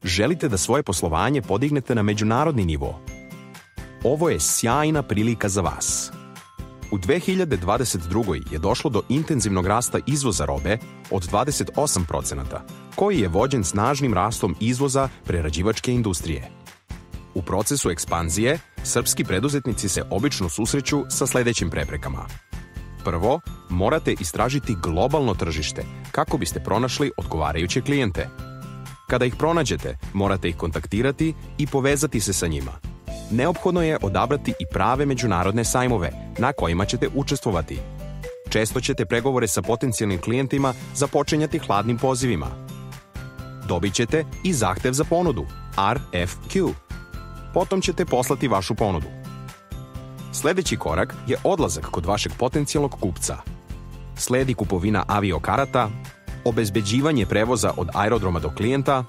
Želite da svoje poslovanje podignete na međunarodni nivo? Ovo je sjajna prilika za vas. U 2022. je došlo do intenzivnog rasta izvoza robe od 28%, koji je vođen snažnim rastom izvoza prerađivačke industrije. U procesu ekspanzije, srpski preduzetnici se obično susreću sa sledećim preprekama. Prvo, morate istražiti globalno tržište kako biste pronašli odgovarajuće klijente. Kada ih pronađete, morate ih kontaktirati i povezati se sa njima. Neophodno je odabrati i prave međunarodne sajmove na kojima ćete učestvovati. Često ćete pregovore sa potencijalnim klijentima započinjati hladnim pozivima. Dobit ćete i zahtev za ponudu, RFQ. Potom ćete poslati vašu ponudu. Sledeći korak je odlazak kod vašeg potencijalnog kupca. Sledi kupovina aviokarata, obezbeđivanje prevoza od aerodroma do klijenta,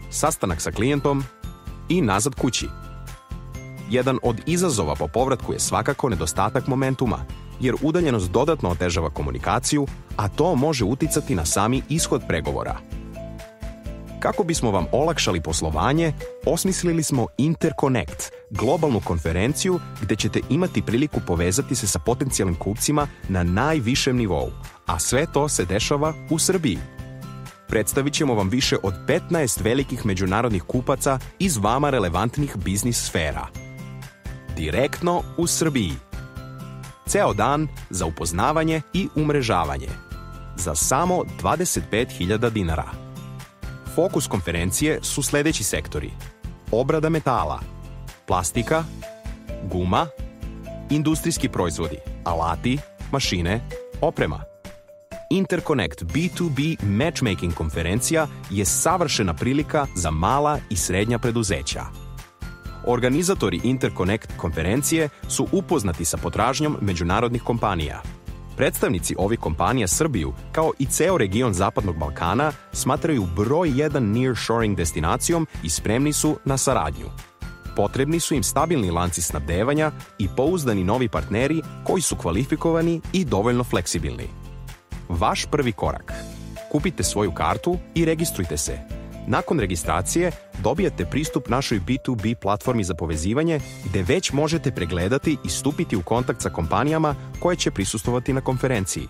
sastanak sa klijentom i nazad kući. Jedan od izazova po povratku je svakako nedostatak momentuma, jer udaljenost dodatno otežava komunikaciju, a to može uticati na sami ishod pregovora. Kako bismo vam olakšali poslovanje, osmislili smo Interconnect, globalnu konferenciju gde ćete imati priliku povezati se sa potencijalnim kupcima na najvišem nivou, a sve to se dešava u Srbiji. Predstavit ćemo vam više od 15 velikih međunarodnih kupaca iz vama relevantnih biznis sfera. Direktno u Srbiji. Ceo dan za upoznavanje i umrežavanje. Za samo 25.000 dinara. Fokus konferencije su sledeći sektori: obrada metala, plastika, guma, industrijski proizvodi, alati, mašine, oprema. Interconnect B2B Matchmaking konferencija je savršena prilika za mala i srednja preduzeća. Organizatori Interconnect konferencije su upoznati sa potražnjom međunarodnih kompanija. Predstavnici ovih kompanija Srbiju, kao i ceo region Zapadnog Balkana, smatraju broj 1 nearshoring destinacijom i spremni su na saradnju. Potrebni su im stabilni lanci snabdevanja i pouzdani novi partneri koji su kvalifikovani i dovoljno fleksibilni. Vaš prvi korak. Kupite svoju kartu i registrujte se. Nakon registracije dobijate pristup našoj B2B platformi za povezivanje gde već možete pregledati i stupiti u kontakt sa kompanijama koje će prisustvovati na konferenciji.